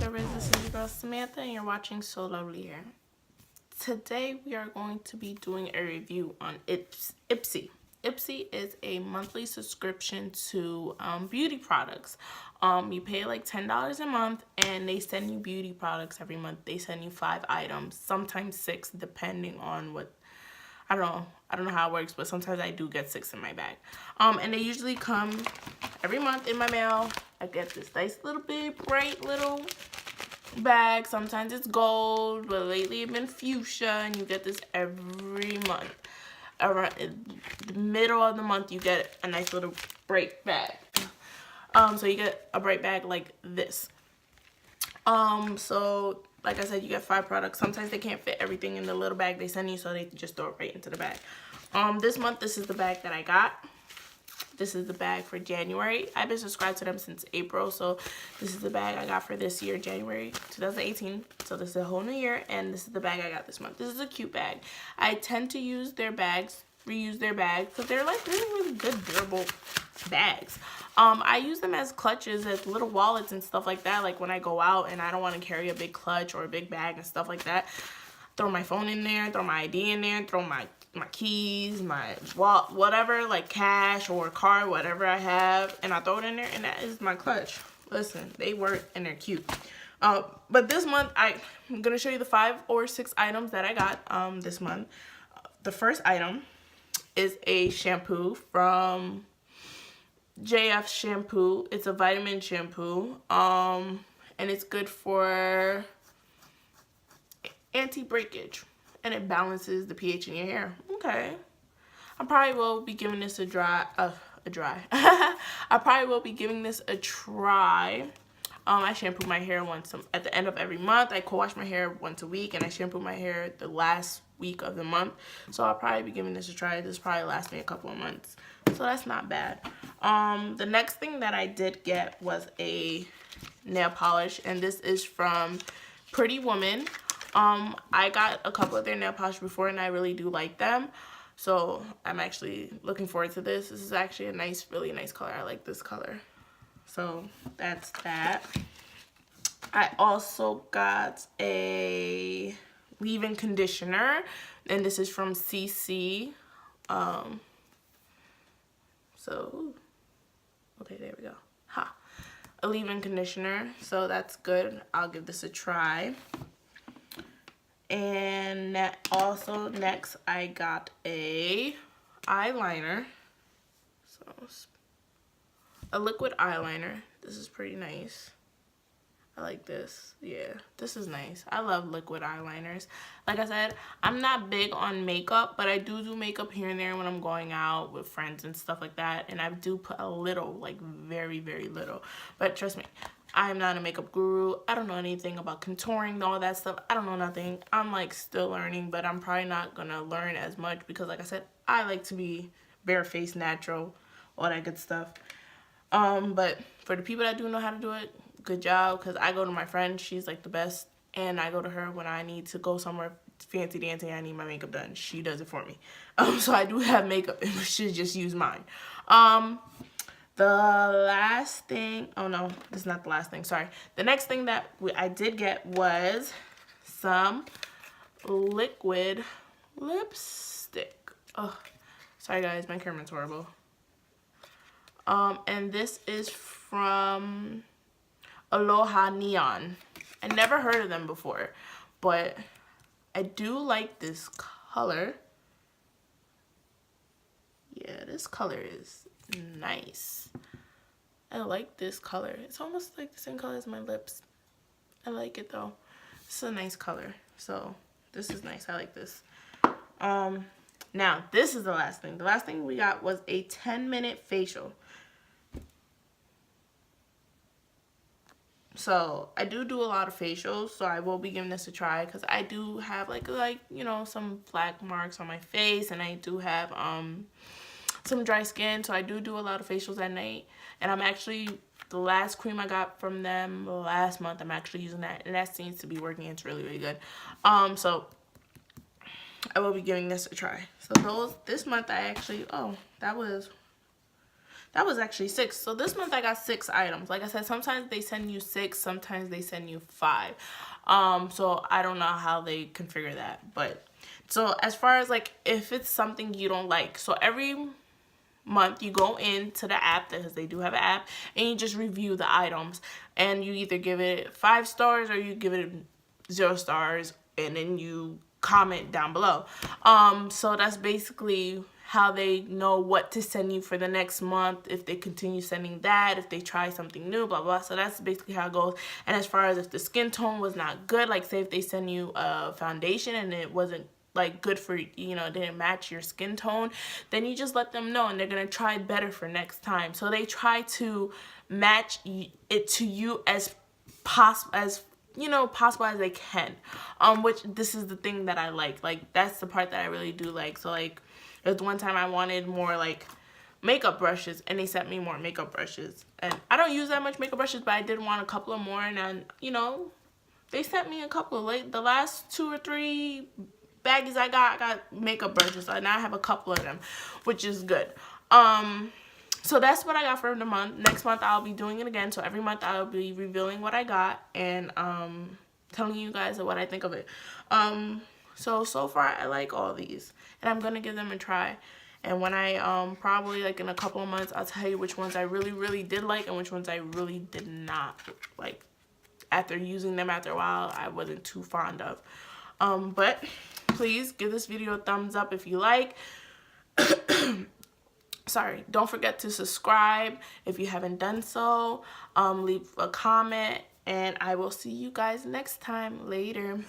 observers, this is your girl Samantha and you're watching So Lovely Here. Today we are going to be doing a review on IPSY. IPSY is a monthly subscription to beauty products. You pay like $10 a month and they send you beauty products every month. They send you 5 items, sometimes 6 depending on what, I don't know how it works, but sometimes I do get 6 in my bag. And they usually come every month in my mail. I get this nice little big bright little bag. Sometimes it's gold, but lately it's been fuchsia, and you get this every month. Around the middle of the month, you get a nice little bright bag. So you get a bright bag like this. So like I said, you get 5 products. Sometimes they can't fit everything in the little bag they send you, so they just throw it right into the bag. This month, this is the bag that I got. This is the bag for January. I've been subscribed to them since April, so this is the bag I got for this year, January 2018. So this is a whole new year, and this is the bag I got this month. This is a cute bag. I tend to use their bags, reuse their bags, because they're like really good, durable bags. I use them as clutches, as little wallets and stuff like that. Like when I go out and I don't want to carry a big clutch or a big bag and stuff like that, throw my phone in there, throw my ID in there, throw my keys, my wallet, whatever, like cash or card, whatever I have, and I throw it in there, and that is my clutch. Listen, they work and they're cute. But this month, I'm gonna show you the 5 or 6 items that I got this month. The first item is a shampoo from JF Shampoo. It's a vitamin shampoo, and it's good for anti-breakage, and it balances the pH in your hair. Okay, I probably will be giving this I probably will be giving this a try. I shampoo my hair once at the end of every month. I co-wash my hair once a week, and I shampoo my hair the last week of the month. So I'll probably be giving this a try. This probably lasts me a couple of months, so that's not bad. The next thing that I did get was a nail polish, and this is from Pretty Woman. I got a couple of their nail polish before, and I really do like them. So I'm actually looking forward to this. This is actually a nice, really nice color. I like this color. So that's that. I also got a leave-in conditioner, and this is from CC. Okay, there we go. A leave-in conditioner, so that's good. I'll give this a try. And also next, I got a eyeliner. So a liquid eyeliner. This is pretty nice. I like this. Yeah, this is nice. I love liquid eyeliners. Like I said, I'm not big on makeup, but I do makeup here and there when I'm going out with friends and stuff like that. And I do put a little, like very, very little. But trust me, I'm not a makeup guru. I don't know anything about contouring, all that stuff. I don't know nothing. I'm like still learning, but I'm probably not gonna learn as much because like I said, I like to be barefaced, natural, all that good stuff. But for the people that do know how to do it, good job, because I go to my friend, she's like the best, and I go to her when I need to go somewhere fancy dancy, I need my makeup done. She does it for me. So I do have makeup, and we should just use mine. The last thing, oh no, this is not the last thing, sorry. The next thing that I did get was some liquid lipstick. Oh, sorry guys, my camera's horrible. And this is from Aloha Neon. I never heard of them before, but I do like this color. Yeah, this color is nice. I like this color. It's almost like the same color as my lips. I like it though. It's a nice color. So this is nice. I like this. Now this is the last thing. The last thing we got was a 10-minute facial. So I do a lot of facials, so I will be giving this a try because I do have like you know, some black marks on my face, and I do have some dry skin, so I do a lot of facials at night. And I'm actually, the last cream I got from them last month, I'm actually using that, and that seems to be working. It's really good. So I will be giving this a try. So this month I actually, oh, that was That was actually 6. So this month I got 6 items. Like I said, sometimes they send you 6, sometimes they send you 5. So I don't know how they configure that. But so as far as like if it's something you don't like, so every month you go into the app, because they do have an app, and you just review the items, and you either give it 5 stars or you give it 0 stars, and then you comment down below. So that's basically how they know what to send you for the next month, if they continue sending that, if they try something new, blah blah. So that's basically how it goes. And as far as if the skin tone was not good, like say if they send you a foundation and it wasn't like good for, you know, didn't match your skin tone, then you just let them know and they're gonna try better for next time. So they try to match it to you as possible as they can, which this is the thing that I like that's the part that I really do like. So like there's one time I wanted more like makeup brushes, and they sent me more makeup brushes, and I don't use that much makeup brushes, but I did want a couple of more, and then, you know, they sent me a couple. Like the last 2 or 3 baggies I got makeup brushes, and now I have a couple of them, which is good. So that's what I got for the month. Next month I'll be doing it again. So every month I'll be revealing what I got and telling you guys what I think of it. So far I like all these, and I'm gonna give them a try. And when I probably like in a couple of months, I'll tell you which ones I really did like and which ones I really did not like. After using them after a while, I wasn't too fond of. But please give this video a thumbs up if you like. Sorry, don't forget to subscribe if you haven't done so. Leave a comment, and I will see you guys next time. Later.